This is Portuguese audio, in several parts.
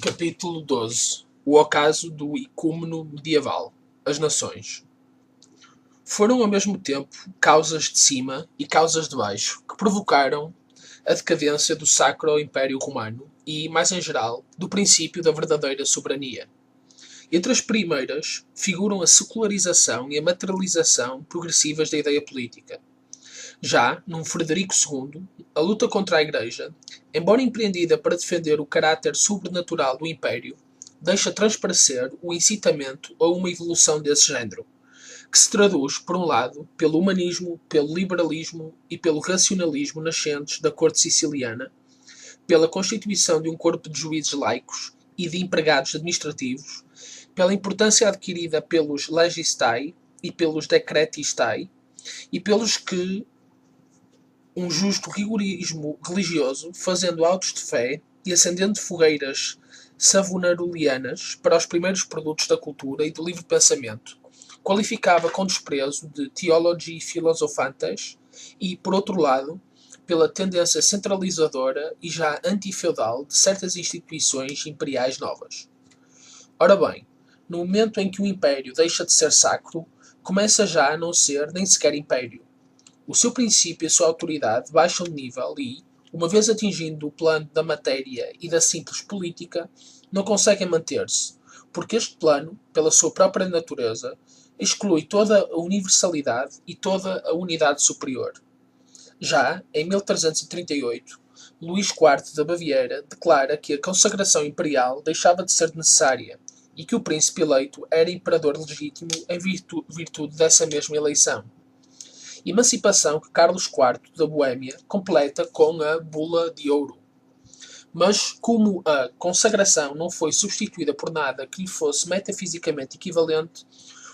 Capítulo 12. O ocaso do ecúmeno medieval. As nações. Foram ao mesmo tempo causas de cima e causas de baixo que provocaram a decadência do Sacro Império Romano e, mais em geral, do princípio da verdadeira soberania. Entre as primeiras figuram a secularização e a materialização progressivas da ideia política. Já, num Frederico II, a luta contra a Igreja, embora empreendida para defender o caráter sobrenatural do Império, deixa transparecer o incitamento a uma evolução desse género, que se traduz, por um lado, pelo humanismo, pelo liberalismo e pelo racionalismo nascentes da corte siciliana, pela constituição de um corpo de juízes laicos e de empregados administrativos, pela importância adquirida pelos legistae e pelos decretistae, e pelos que um justo rigorismo religioso, fazendo autos de fé e acendendo fogueiras savonarolianas para os primeiros produtos da cultura e do livre pensamento, qualificava com desprezo de theologi philosophantes e, por outro lado, pela tendência centralizadora e já antifeudal de certas instituições imperiais novas. Ora bem, no momento em que o império deixa de ser sacro, começa já a não ser nem sequer império. O seu princípio e a sua autoridade baixam de nível e, uma vez atingindo o plano da matéria e da simples política, não conseguem manter-se, porque este plano, pela sua própria natureza, exclui toda a universalidade e toda a unidade superior. Já, em 1338, Luís IV da Baviera declara que a consagração imperial deixava de ser necessária e que o príncipe eleito era imperador legítimo em virtude dessa mesma eleição. Emancipação que Carlos IV da Boêmia completa com a Bula de Ouro. Mas, como a consagração não foi substituída por nada que lhe fosse metafisicamente equivalente,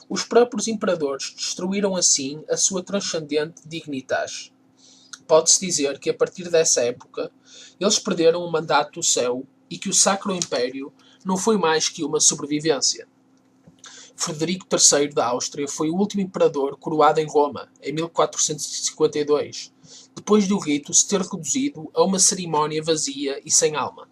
os próprios imperadores destruíram assim a sua transcendente dignitas. Pode-se dizer que, a partir dessa época, eles perderam o mandato do céu e que o Sacro Império não foi mais que uma sobrevivência. Frederico III da Áustria foi o último imperador coroado em Roma, em 1452, depois de o rito se ter reduzido a uma cerimónia vazia e sem alma.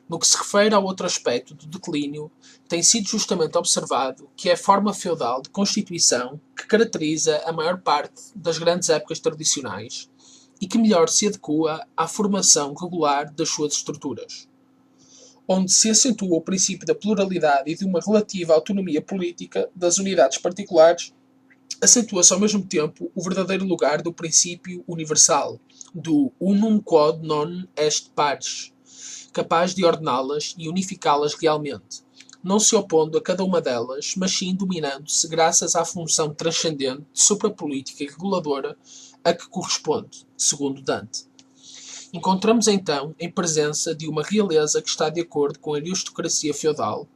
No que se refere ao outro aspecto do declínio, tem sido justamente observado que é a forma feudal de constituição que caracteriza a maior parte das grandes épocas tradicionais e que melhor se adequa à formação regular das suas estruturas. Onde se acentua o princípio da pluralidade e de uma relativa autonomia política das unidades particulares, acentua-se ao mesmo tempo o verdadeiro lugar do princípio universal, do unum quod non est pares, capaz de ordená-las e unificá-las realmente, não se opondo a cada uma delas, mas sim dominando-se graças à função transcendente, suprapolítica e reguladora a que corresponde, segundo Dante. Encontramos então em presença de uma realeza que está de acordo com a aristocracia feudal,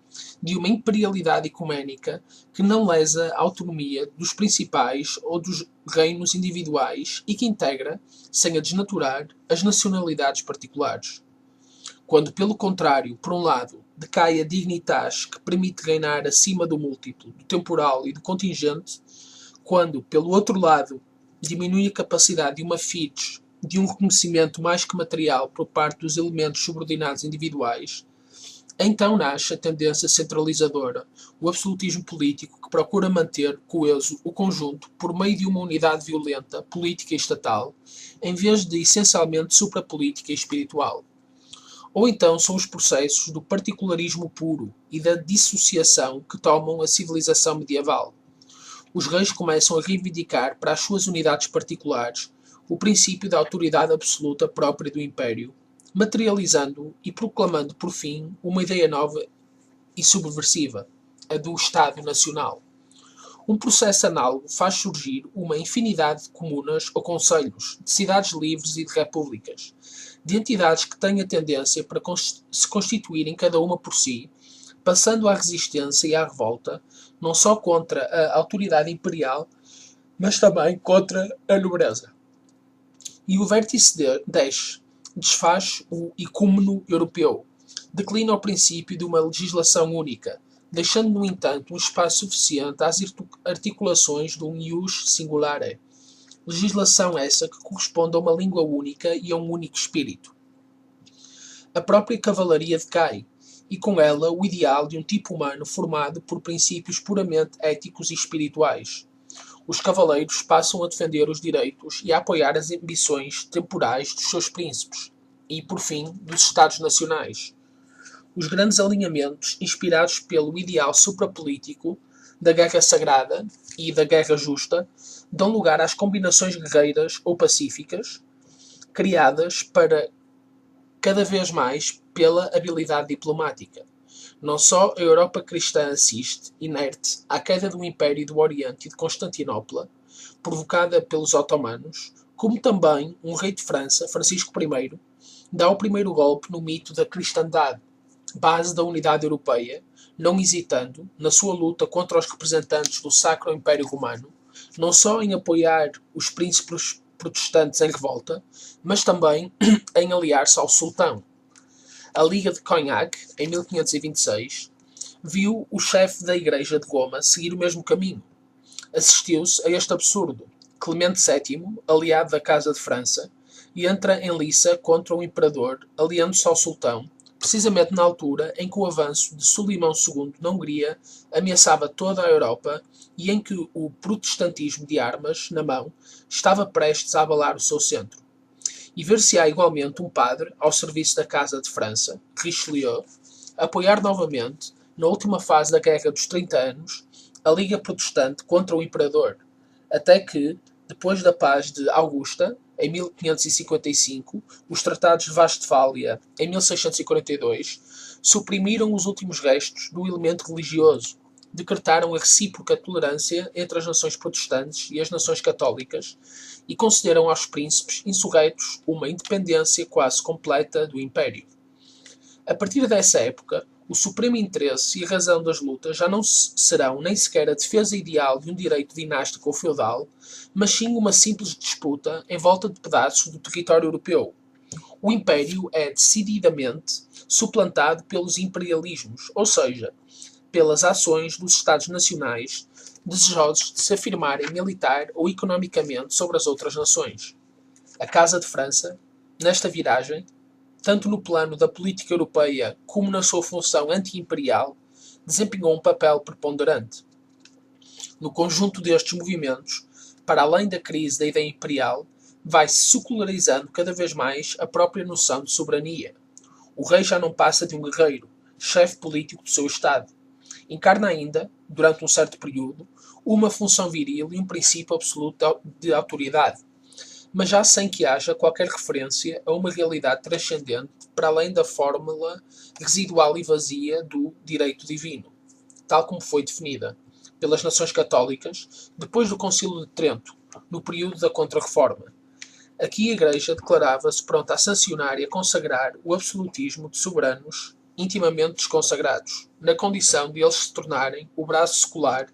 de uma imperialidade ecuménica que não lesa a autonomia dos principais ou dos reinos individuais e que integra, sem a desnaturar, as nacionalidades particulares. Quando, pelo contrário, por um lado, decai a dignitas que permite reinar acima do múltiplo, do temporal e do contingente, quando, pelo outro lado, diminui a capacidade de uma fides de um reconhecimento mais que material por parte dos elementos subordinados individuais, então nasce a tendência centralizadora, o absolutismo político que procura manter coeso o conjunto por meio de uma unidade violenta, política e estatal, em vez de essencialmente suprapolítica e espiritual. Ou então são os processos do particularismo puro e da dissociação que tomam a civilização medieval. Os reis começam a reivindicar para as suas unidades particulares o princípio da autoridade absoluta própria do Império, materializando-o e proclamando, por fim, uma ideia nova e subversiva, a do Estado Nacional. Um processo análogo faz surgir uma infinidade de comunas ou concelhos, de cidades livres e de repúblicas, de entidades que têm a tendência para se constituírem cada uma por si, passando à resistência e à revolta, não só contra a autoridade imperial, mas também contra a nobreza. E o vértice desfaz o ecúmeno europeu, declina o princípio de uma legislação única, deixando, no entanto, um espaço suficiente às articulações de um ius singulare, legislação essa que corresponde a uma língua única e a um único espírito. A própria cavalaria decai, e com ela o ideal de um tipo humano formado por princípios puramente éticos e espirituais. Os cavaleiros passam a defender os direitos e a apoiar as ambições temporais dos seus príncipes e, por fim, dos Estados nacionais. Os grandes alinhamentos, inspirados pelo ideal suprapolítico da guerra sagrada e da guerra justa, dão lugar às combinações guerreiras ou pacíficas, criadas para cada vez mais pela habilidade diplomática. Não só a Europa cristã assiste, inerte, à queda do Império do Oriente e de Constantinopla, provocada pelos otomanos, como também um rei de França, Francisco I, dá o primeiro golpe no mito da cristandade, base da unidade europeia, não hesitando, na sua luta contra os representantes do Sacro Império Romano, não só em apoiar os príncipes protestantes em revolta, mas também em aliar-se ao sultão. A Liga de Cognac, em 1526, viu o chefe da Igreja de Roma seguir o mesmo caminho. Assistiu-se a este absurdo. Clemente VII, aliado da Casa de França, entra em liça contra o imperador, aliando-se ao sultão, precisamente na altura em que o avanço de Solimão II na Hungria ameaçava toda a Europa e em que o protestantismo de armas na mão estava prestes a abalar o seu centro. E ver-se-á igualmente um padre, ao serviço da Casa de França, Richelieu, apoiar novamente, na última fase da Guerra dos 30 Anos, a Liga Protestante contra o Imperador, até que, depois da Paz de Augusta, em 1555, os Tratados de Westfália, em 1642, suprimiram os últimos restos do elemento religioso, decretaram a recíproca tolerância entre as nações protestantes e as nações católicas e concederam aos príncipes insurreitos uma independência quase completa do Império. A partir dessa época, o supremo interesse e a razão das lutas já não serão nem sequer a defesa ideal de um direito dinástico ou feudal, mas sim uma simples disputa em volta de pedaços do território europeu. O Império é decididamente suplantado pelos imperialismos, ou seja, pelas ações dos Estados nacionais desejosos de se afirmarem militar ou economicamente sobre as outras nações. A Casa de França, nesta viragem, tanto no plano da política europeia como na sua função anti-imperial, desempenhou um papel preponderante. No conjunto destes movimentos, para além da crise da ideia imperial, vai-se secularizando cada vez mais a própria noção de soberania. O rei já não passa de um guerreiro, chefe político do seu Estado. Encarna ainda, durante um certo período, uma função viril e um princípio absoluto de autoridade, mas já sem que haja qualquer referência a uma realidade transcendente para além da fórmula residual e vazia do direito divino, tal como foi definida pelas nações católicas depois do Concílio de Trento, no período da Contra-Reforma. Aqui a Igreja declarava-se pronta a sancionar e a consagrar o absolutismo de soberanos intimamente desconsagrados, na condição de eles se tornarem o braço secular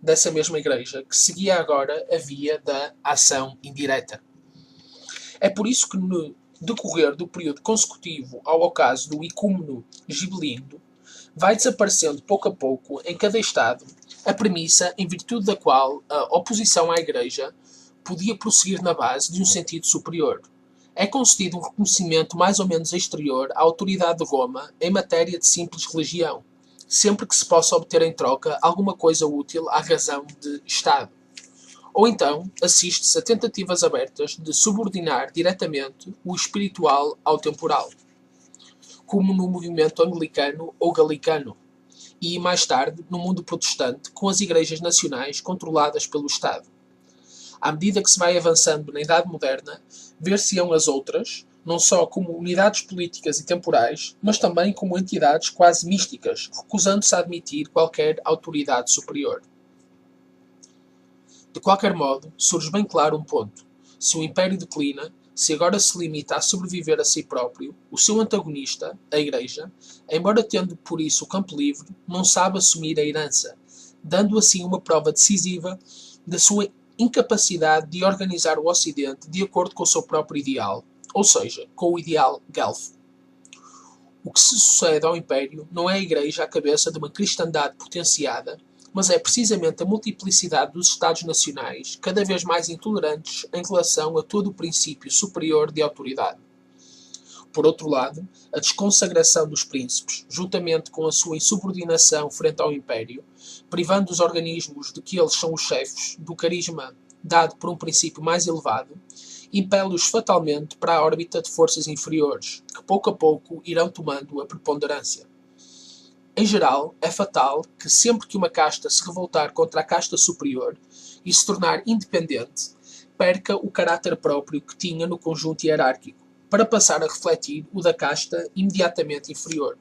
dessa mesma Igreja, que seguia agora a via da ação indireta. É por isso que, no decorrer do período consecutivo ao ocaso do ecúmeno gibelindo, vai desaparecendo pouco a pouco em cada Estado a premissa em virtude da qual a oposição à Igreja podia prosseguir na base de um sentido superior. É concedido um reconhecimento mais ou menos exterior à autoridade de Roma em matéria de simples religião, sempre que se possa obter em troca alguma coisa útil à razão de Estado. Ou então, assiste-se a tentativas abertas de subordinar diretamente o espiritual ao temporal, como no movimento anglicano ou galicano, e mais tarde no mundo protestante, com as igrejas nacionais controladas pelo Estado. À medida que se vai avançando na Idade Moderna, ver-se-ão as outras, não só como unidades políticas e temporais, mas também como entidades quase místicas, recusando-se a admitir qualquer autoridade superior. De qualquer modo, surge bem claro um ponto. Se o Império declina, se agora se limita a sobreviver a si próprio, o seu antagonista, a Igreja, embora tendo por isso o campo livre, não sabe assumir a herança, dando assim uma prova decisiva da sua incapacidade de organizar o Ocidente de acordo com o seu próprio ideal, ou seja, com o ideal Guelph. O que se sucede ao Império não é a Igreja à cabeça de uma cristandade potenciada, mas é precisamente a multiplicidade dos Estados nacionais, cada vez mais intolerantes em relação a todo o princípio superior de autoridade. Por outro lado, a desconsagração dos príncipes, juntamente com a sua insubordinação frente ao Império, privando os organismos de que eles são os chefes do carisma dado por um princípio mais elevado, impele-os fatalmente para a órbita de forças inferiores, que pouco a pouco irão tomando a preponderância. Em geral, é fatal que sempre que uma casta se revoltar contra a casta superior e se tornar independente, perca o caráter próprio que tinha no conjunto hierárquico, para passar a refletir o da casta imediatamente inferior.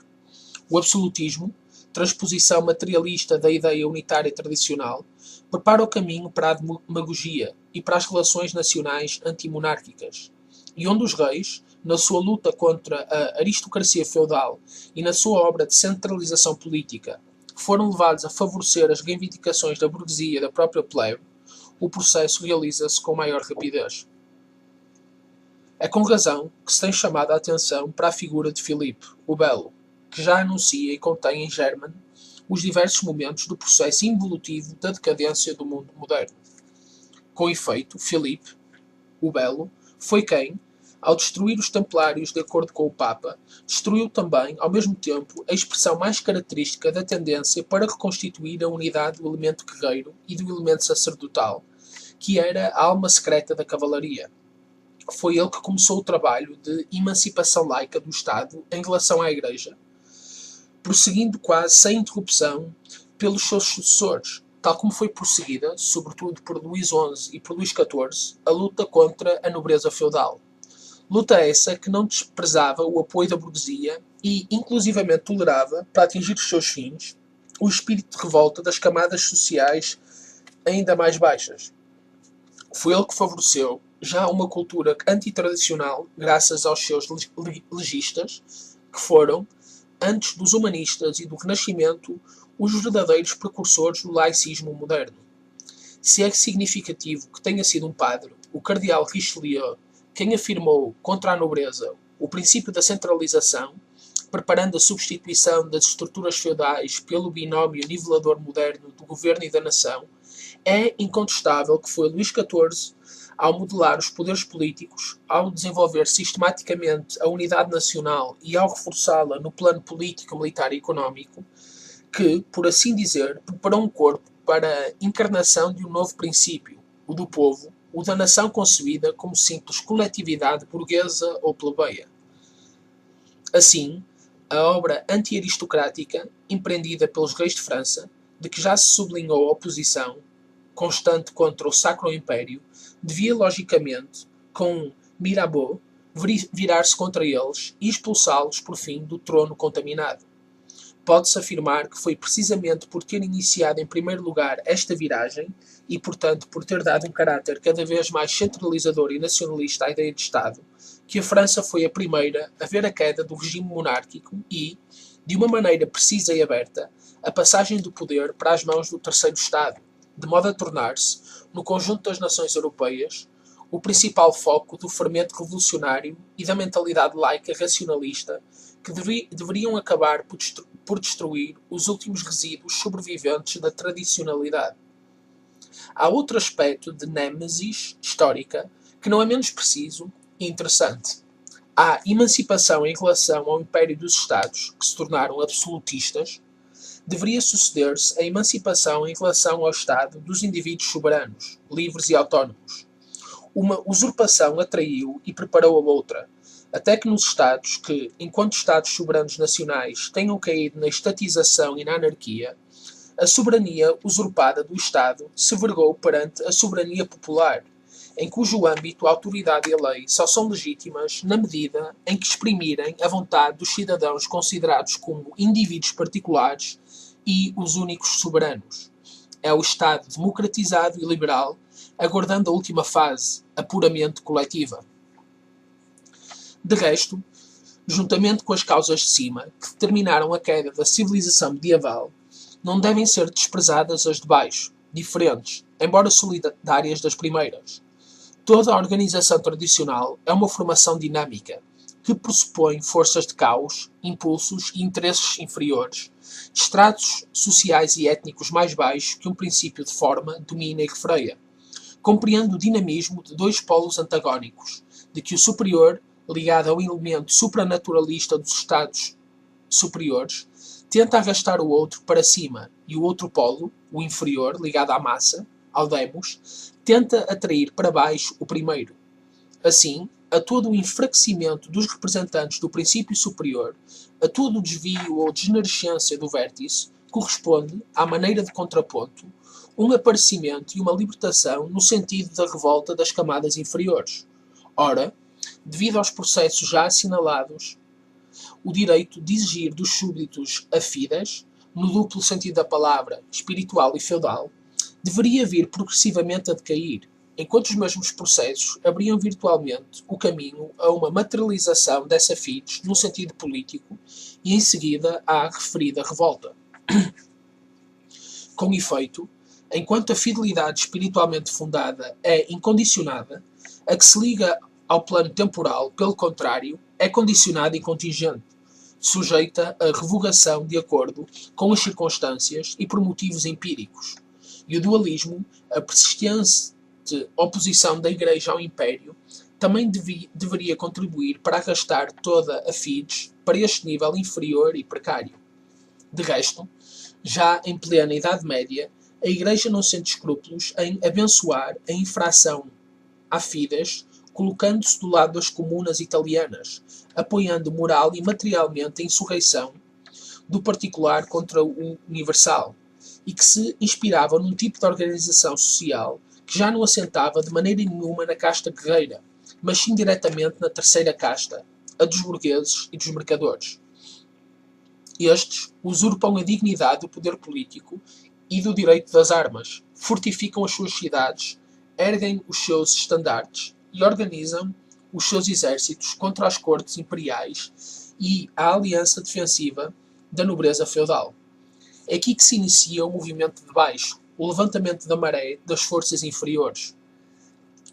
O absolutismo, transposição materialista da ideia unitária tradicional, prepara o caminho para a demagogia e para as relações nacionais antimonárquicas, e onde os reis, na sua luta contra a aristocracia feudal e na sua obra de centralização política, foram levados a favorecer as reivindicações da burguesia e da própria plebe, o processo realiza-se com maior rapidez. É com razão que se tem chamado a atenção para a figura de Filipe, o Belo, que já anuncia e contém em germen os diversos momentos do processo involutivo da decadência do mundo moderno. Com efeito, Filipe, o Belo, foi quem, ao destruir os Templários de acordo com o Papa, destruiu também, ao mesmo tempo, a expressão mais característica da tendência para reconstituir a unidade do elemento guerreiro e do elemento sacerdotal, que era a alma secreta da cavalaria. Foi ele que começou o trabalho de emancipação laica do Estado em relação à Igreja, prosseguindo quase sem interrupção pelos seus sucessores, tal como foi prosseguida, sobretudo por Luís XI e por Luís XIV, a luta contra a nobreza feudal. Luta essa que não desprezava o apoio da burguesia e, inclusivamente, tolerava, para atingir os seus fins, o espírito de revolta das camadas sociais ainda mais baixas. Foi ele que favoreceu já uma cultura antitradicional graças aos seus legistas, que foram, antes dos humanistas e do Renascimento, os verdadeiros precursores do laicismo moderno. Se é significativo que tenha sido um padre, o cardeal Richelieu, quem afirmou contra a nobreza o princípio da centralização, preparando a substituição das estruturas feudais pelo binómio nivelador moderno do governo e da nação, é incontestável que foi Luís XIV, ao modelar os poderes políticos, ao desenvolver sistematicamente a unidade nacional e ao reforçá-la no plano político, militar e económico, que, por assim dizer, preparou um corpo para a encarnação de um novo princípio, o do povo, o da nação concebida como simples coletividade burguesa ou plebeia. Assim, a obra anti-aristocrática, empreendida pelos reis de França, de que já se sublinhou a oposição constante contra o Sacro Império, devia, logicamente, com Mirabeau, virar-se contra eles e expulsá-los, por fim, do trono contaminado. Pode-se afirmar que foi precisamente por ter iniciado em primeiro lugar esta viragem e, portanto, por ter dado um caráter cada vez mais centralizador e nacionalista à ideia de Estado, que a França foi a primeira a ver a queda do regime monárquico e, de uma maneira precisa e aberta, a passagem do poder para as mãos do terceiro Estado, de modo a tornar-se, no conjunto das nações europeias, o principal foco do fermento revolucionário e da mentalidade laica racionalista que deveriam acabar por destruir os últimos resíduos sobreviventes da tradicionalidade. Há outro aspecto de nêmesis histórica que não é menos preciso e interessante. A emancipação em relação ao Império dos Estados, que se tornaram absolutistas, deveria suceder-se a emancipação em relação ao Estado dos indivíduos soberanos, livres e autónomos. Uma usurpação atraiu e preparou a outra, até que nos Estados que, enquanto Estados soberanos nacionais, tenham caído na estatização e na anarquia, a soberania usurpada do Estado se vergou perante a soberania popular, em cujo âmbito a autoridade e a lei só são legítimas na medida em que exprimirem a vontade dos cidadãos considerados como indivíduos particulares e os únicos soberanos. É o Estado democratizado e liberal, aguardando a última fase, a puramente coletiva. De resto, juntamente com as causas de cima, que determinaram a queda da civilização medieval, não devem ser desprezadas as de baixo, diferentes, embora solidárias das primeiras. Toda a organização tradicional é uma formação dinâmica, que pressupõe forças de caos, impulsos e interesses inferiores, estratos sociais e étnicos mais baixos que um princípio de forma domina e refreia. Compreende o dinamismo de dois polos antagónicos, de que o superior ligada ao elemento supranaturalista dos estados superiores, tenta arrastar o outro para cima, e o outro polo, o inferior, ligado à massa, ao demos, tenta atrair para baixo o primeiro. Assim, a todo o enfraquecimento dos representantes do princípio superior, a todo o desvio ou degenerescência do vértice, corresponde, à maneira de contraponto, um aparecimento e uma libertação no sentido da revolta das camadas inferiores. Ora, devido aos processos já assinalados, o direito de exigir dos súbditos a fides, no duplo sentido da palavra, espiritual e feudal, deveria vir progressivamente a decair, enquanto os mesmos processos abriam virtualmente o caminho a uma materialização dessa fides no sentido político e em seguida à referida revolta. Com efeito, enquanto a fidelidade espiritualmente fundada é incondicionada, a que se liga ao plano temporal, pelo contrário, é condicionada e contingente, sujeita à revogação de acordo com as circunstâncias e por motivos empíricos. E o dualismo, a persistente oposição da Igreja ao Império, também deveria contribuir para arrastar toda a fides para este nível inferior e precário. De resto, já em plena Idade Média, a Igreja não sente escrúpulos em abençoar a infração à fides, colocando-se do lado das comunas italianas, apoiando moral e materialmente a insurreição do particular contra o universal, e que se inspirava num tipo de organização social que já não assentava de maneira nenhuma na casta guerreira, mas sim diretamente na terceira casta, a dos burgueses e dos mercadores. Estes usurpam a dignidade do poder político e do direito das armas, fortificam as suas cidades, erguem os seus estandartes e organizam os seus exércitos contra as cortes imperiais e a aliança defensiva da nobreza feudal. É aqui que se inicia o movimento de baixo, o levantamento da maré das forças inferiores.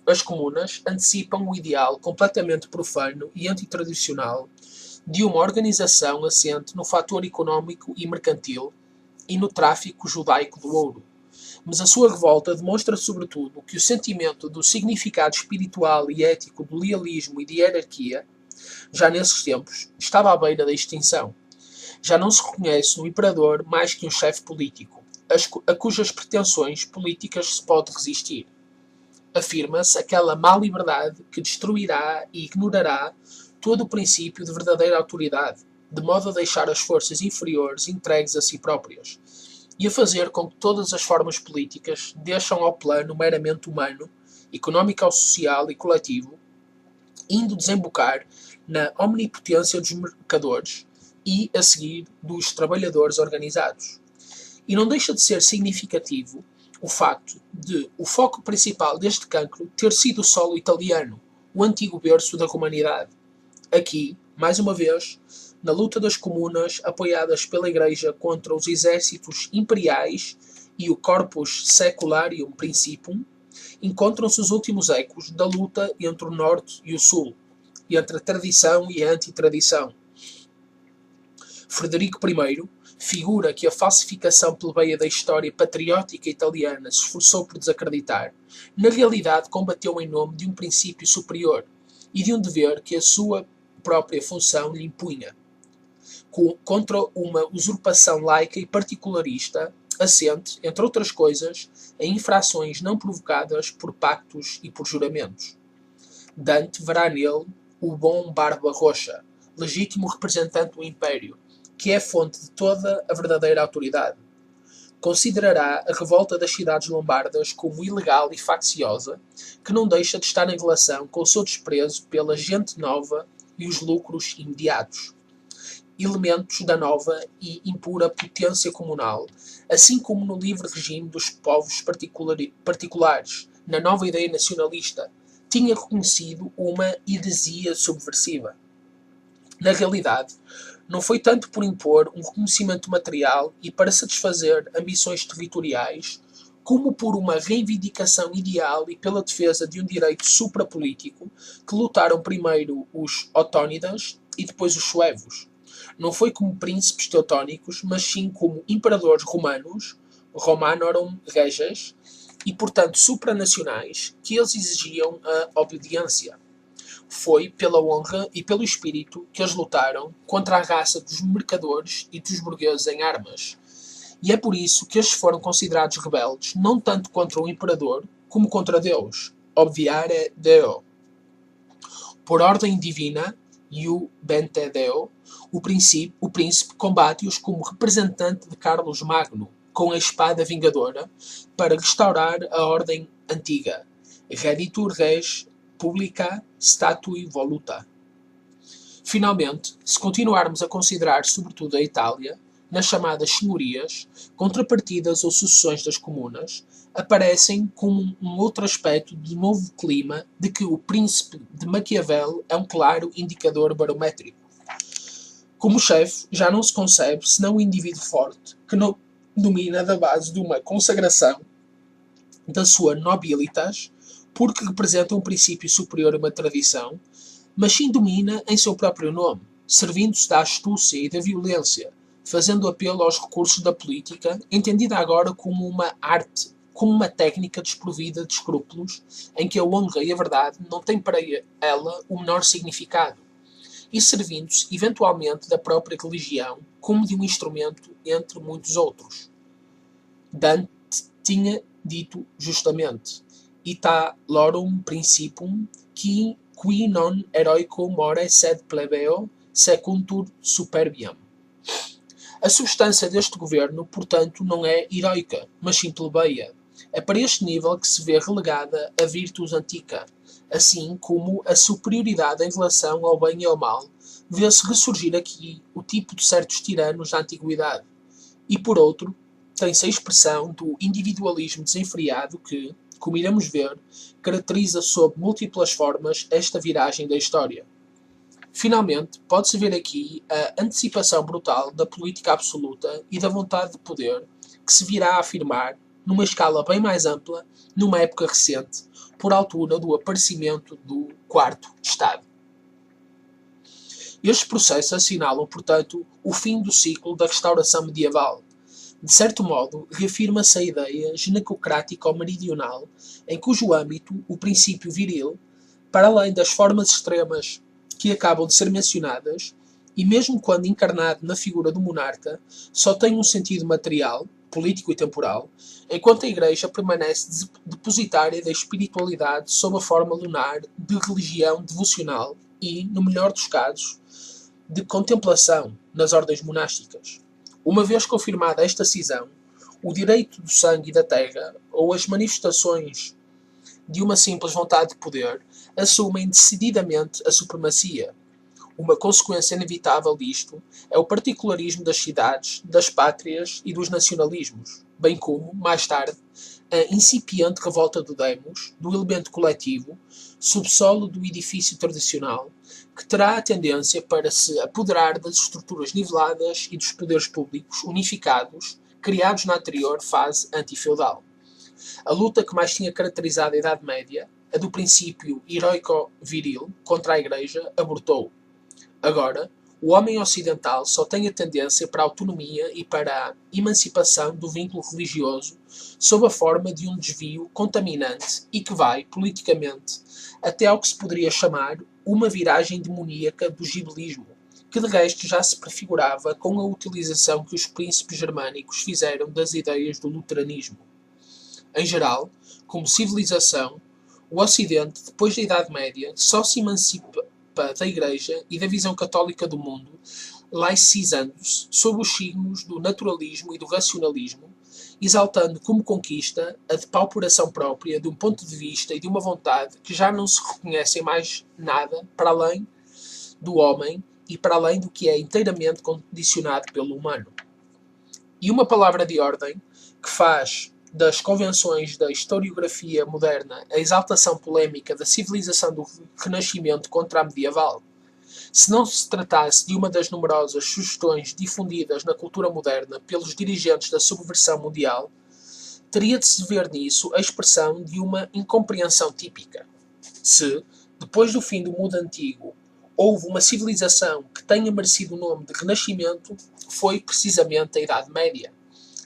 As comunas antecipam o ideal completamente profano e antitradicional de uma organização assente no fator económico e mercantil e no tráfico judaico do ouro. Mas a sua revolta demonstra sobretudo que o sentimento do significado espiritual e ético do lealismo e de hierarquia, já nesses tempos, estava à beira da extinção. Já não se reconhece no imperador mais que um chefe político, a cujas pretensões políticas se pode resistir. Afirma-se aquela má liberdade que destruirá e ignorará todo o princípio de verdadeira autoridade, de modo a deixar as forças inferiores entregues a si próprias, e a fazer com que todas as formas políticas deixam ao plano meramente humano, económico, social e coletivo, indo desembocar na omnipotência dos mercadores e, a seguir, dos trabalhadores organizados. E não deixa de ser significativo o facto de o foco principal deste cancro ter sido o solo italiano, o antigo berço da humanidade. Aqui, mais uma vez, na luta das comunas apoiadas pela Igreja contra os exércitos imperiais e o Corpus Secularium Principum, encontram-se os últimos ecos da luta entre o Norte e o Sul, entre a tradição e a antitradição. Frederico I, figura que a falsificação plebeia da história patriótica italiana se esforçou por desacreditar, na realidade combateu em nome de um princípio superior e de um dever que a sua própria função lhe impunha, contra uma usurpação laica e particularista, assente, entre outras coisas, em infrações não provocadas por pactos e por juramentos. Dante verá nele o bom Barba Roxa, legítimo representante do Império, que é fonte de toda a verdadeira autoridade. Considerará a revolta das cidades lombardas como ilegal e facciosa, que não deixa de estar em relação com o seu desprezo pela gente nova e os lucros imediatos, elementos da nova e impura potência comunal, assim como no livre regime dos povos particulares, na nova ideia nacionalista, tinha reconhecido uma heresia subversiva. Na realidade, não foi tanto por impor um reconhecimento material e para satisfazer ambições territoriais, como por uma reivindicação ideal e pela defesa de um direito suprapolítico, que lutaram primeiro os Otónidas e depois os Suevos. Não foi como príncipes teutónicos, mas sim como imperadores romanos, Romanorum Reges, e portanto supranacionais, que eles exigiam a obediência. Foi pela honra e pelo espírito que eles lutaram contra a raça dos mercadores e dos burgueses em armas. E é por isso que eles foram considerados rebeldes, não tanto contra o imperador, como contra Deus. Obviare Deo. Por ordem divina, Iu Bente Deo, o príncipe combate-os como representante de Carlos Magno, com a espada vingadora, para restaurar a ordem antiga. Reditur res publica statui voluta. Finalmente, se continuarmos a considerar sobretudo a Itália, nas chamadas senhorias, contrapartidas ou sucessões das comunas, aparecem como um outro aspecto do novo clima de que o príncipe de Maquiavel é um claro indicador barométrico. Como chefe, já não se concebe senão um indivíduo forte, que não domina da base de uma consagração da sua nobilitas, porque representa um princípio superior a uma tradição, mas sim domina em seu próprio nome, servindo-se da astúcia e da violência, fazendo apelo aos recursos da política, entendida agora como uma arte, como uma técnica desprovida de escrúpulos, em que a honra e a verdade não têm para ela o menor significado, e servindo-se eventualmente da própria religião como de um instrumento entre muitos outros. Dante tinha dito justamente: Ita lorum principum qui non heroico more sed plebeo secuntur superbiam. A substância deste governo, portanto, não é heroica, mas sim plebeia. É para este nível que se vê relegada a virtus antica, assim como a superioridade em relação ao bem e ao mal, vê-se ressurgir aqui o tipo de certos tiranos da antiguidade. E por outro, tem-se a expressão do individualismo desenfreado que, como iremos ver, caracteriza sob múltiplas formas esta viragem da história. Finalmente, pode-se ver aqui a antecipação brutal da política absoluta e da vontade de poder que se virá a afirmar, numa escala bem mais ampla, numa época recente, por altura do aparecimento do Quarto Estado. Estes processos assinalam, portanto, o fim do ciclo da restauração medieval. De certo modo, reafirma-se a ideia ginecocrático-meridional, em cujo âmbito o princípio viril, para além das formas extremas que acabam de ser mencionadas, e mesmo quando encarnado na figura do monarca, só tem um sentido material, político e temporal, enquanto a Igreja permanece depositária da espiritualidade sob a forma lunar de religião devocional e, no melhor dos casos, de contemplação nas ordens monásticas. Uma vez confirmada esta cisão, o direito do sangue e da terra, ou as manifestações de uma simples vontade de poder, assumem decididamente a supremacia. Uma consequência inevitável disto é o particularismo das cidades, das pátrias e dos nacionalismos, bem como, mais tarde, a incipiente revolta do demos, do elemento coletivo, subsolo do edifício tradicional, que terá a tendência para se apoderar das estruturas niveladas e dos poderes públicos unificados, criados na anterior fase antifeudal. A luta que mais tinha caracterizado a Idade Média, a do princípio heroico-viril contra a Igreja, abortou. Agora, o homem ocidental só tem a tendência para a autonomia e para a emancipação do vínculo religioso sob a forma de um desvio contaminante e que vai, politicamente, até ao que se poderia chamar uma viragem demoníaca do gibelismo, que de resto já se prefigurava com a utilização que os príncipes germânicos fizeram das ideias do luteranismo. Em geral, como civilização, o Ocidente, depois da Idade Média, só se emancipa da Igreja e da visão católica do mundo, laicizando-se sob os signos do naturalismo e do racionalismo, exaltando como conquista a depauperação própria de um ponto de vista e de uma vontade que já não se reconhecem mais nada para além do homem e para além do que é inteiramente condicionado pelo humano. E uma palavra de ordem que faz das convenções da historiografia moderna a exaltação polémica da civilização do Renascimento contra a medieval. Se não se tratasse de uma das numerosas sugestões difundidas na cultura moderna pelos dirigentes da subversão mundial, teria de se ver nisso a expressão de uma incompreensão típica. Se, depois do fim do mundo antigo, houve uma civilização que tenha merecido o nome de Renascimento, foi precisamente a Idade Média.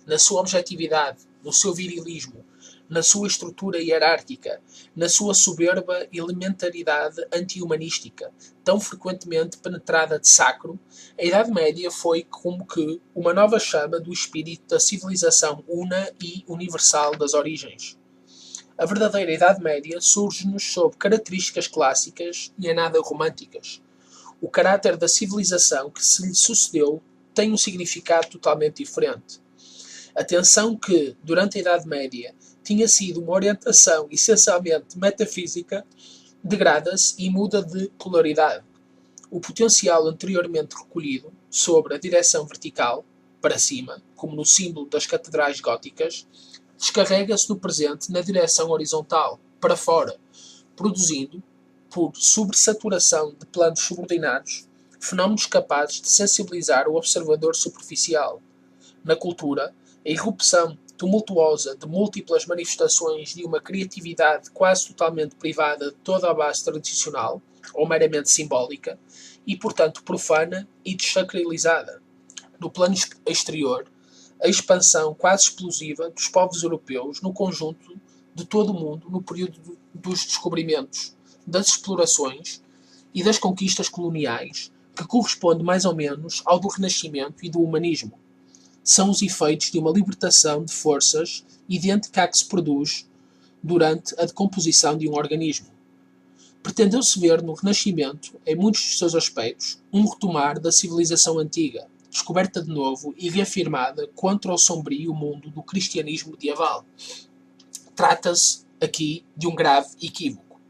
Na sua objetividade, no seu virilismo, na sua estrutura hierárquica, na sua soberba elementaridade anti-humanística, tão frequentemente penetrada de sacro, a Idade Média foi como que uma nova chama do espírito da civilização una e universal das origens. A verdadeira Idade Média surge-nos sob características clássicas e em nada românticas. O caráter da civilização que se lhe sucedeu tem um significado totalmente diferente. Atenção que, durante a Idade Média, tinha sido uma orientação essencialmente metafísica, degrada-se e muda de polaridade. O potencial anteriormente recolhido, sobre a direção vertical, para cima, como no símbolo das catedrais góticas, descarrega-se no presente na direção horizontal, para fora, produzindo, por sobressaturação de planos subordinados, fenómenos capazes de sensibilizar o observador superficial. Na cultura, a irrupção tumultuosa de múltiplas manifestações de uma criatividade quase totalmente privada de toda a base tradicional, ou meramente simbólica, e portanto profana e desacralizada. No plano exterior, a expansão quase explosiva dos povos europeus no conjunto de todo o mundo no período dos descobrimentos, das explorações e das conquistas coloniais, que corresponde mais ou menos ao do Renascimento e do humanismo. São os efeitos de uma libertação de forças idêntica à que se produz durante a decomposição de um organismo. Pretendeu-se ver no Renascimento, em muitos de seus aspectos, um retomar da civilização antiga, descoberta de novo e reafirmada contra o sombrio mundo do cristianismo medieval. Trata-se aqui de um grave equívoco.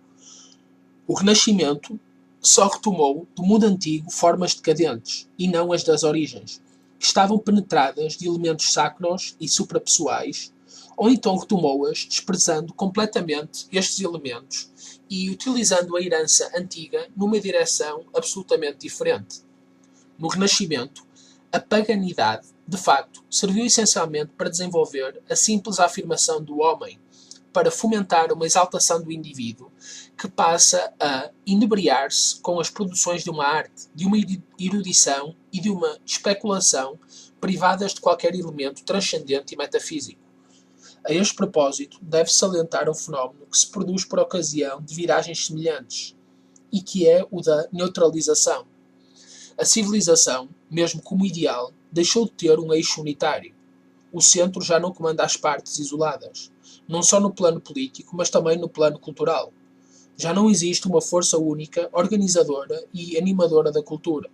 O Renascimento só retomou do mundo antigo formas decadentes, e não as das origens, que estavam penetradas de elementos sacros e suprapessoais, ou então retomou-as desprezando completamente estes elementos e utilizando a herança antiga numa direção absolutamente diferente. No Renascimento, a paganidade, de facto, serviu essencialmente para desenvolver a simples afirmação do homem, para fomentar uma exaltação do indivíduo, que passa a inebriar-se com as produções de uma arte, de uma erudição e de uma especulação privadas de qualquer elemento transcendente e metafísico. A este propósito, deve-se salientar um fenómeno que se produz por ocasião de viragens semelhantes, e que é o da neutralização. A civilização, mesmo como ideal, deixou de ter um eixo unitário. O centro já não comanda as partes isoladas, não só no plano político, mas também no plano cultural. Já não existe uma força única, organizadora e animadora da cultura.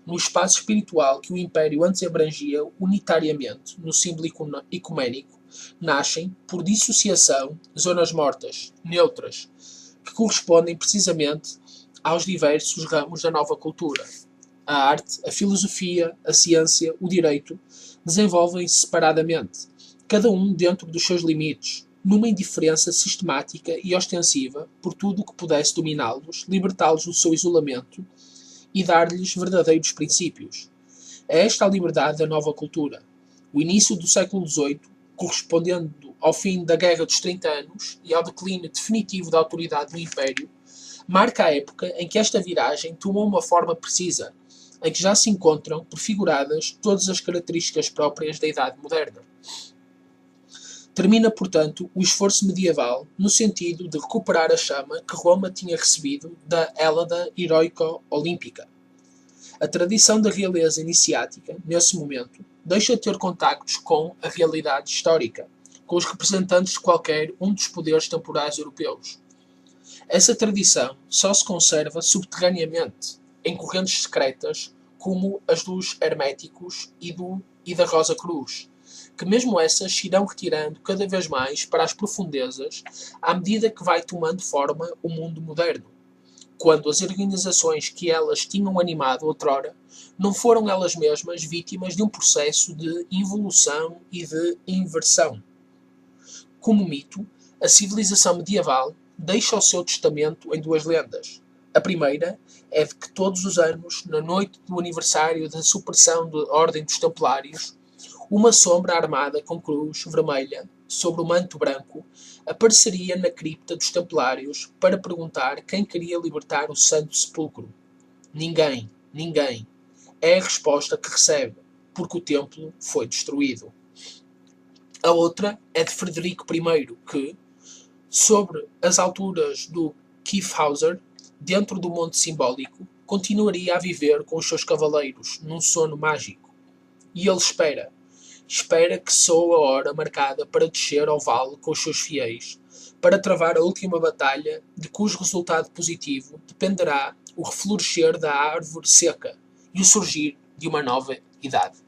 No espaço espiritual que o Império antes abrangia unitariamente, no símbolo ecuménico, nascem, por dissociação, zonas mortas, neutras, que correspondem precisamente aos diversos ramos da nova cultura. A arte, a filosofia, a ciência, o direito desenvolvem-se separadamente, cada um dentro dos seus limites, numa indiferença sistemática e ostensiva por tudo o que pudesse dominá-los, libertá-los do seu isolamento e dar-lhes verdadeiros princípios. É esta a liberdade da nova cultura. O início do século XVIII, correspondendo ao fim da Guerra dos 30 Anos e ao declínio definitivo da autoridade do Império, marca a época em que esta viragem tomou uma forma precisa, em que já se encontram prefiguradas todas as características próprias da Idade Moderna. Termina, portanto, o esforço medieval no sentido de recuperar a chama que Roma tinha recebido da Hélade heroico-olímpica. A tradição da realeza iniciática, nesse momento, deixa de ter contactos com a realidade histórica, com os representantes de qualquer um dos poderes temporais europeus. Essa tradição só se conserva subterraneamente, em correntes secretas, como as dos herméticos e da Rosa Cruz, que mesmo essas se irão retirando cada vez mais para as profundezas à medida que vai tomando forma o mundo moderno, quando as organizações que elas tinham animado outrora não foram elas mesmas vítimas de um processo de involução e de inversão. Como mito, a civilização medieval deixa o seu testamento em duas lendas. A primeira é de que todos os anos, na noite do aniversário da supressão da Ordem dos Templários, uma sombra armada com cruz vermelha sobre o manto branco apareceria na cripta dos Templários para perguntar quem queria libertar o Santo Sepulcro. Ninguém, ninguém. É a resposta que recebe, porque o templo foi destruído. A outra é de Frederico I, que, sobre as alturas do Kyffhauser, dentro do Monte Simbólico, continuaria a viver com os seus cavaleiros, num sono mágico. E ele espera que soe a hora marcada para descer ao vale com os seus fiéis, para travar a última batalha, de cujo resultado positivo dependerá o reflorescer da árvore seca e o surgir de uma nova idade.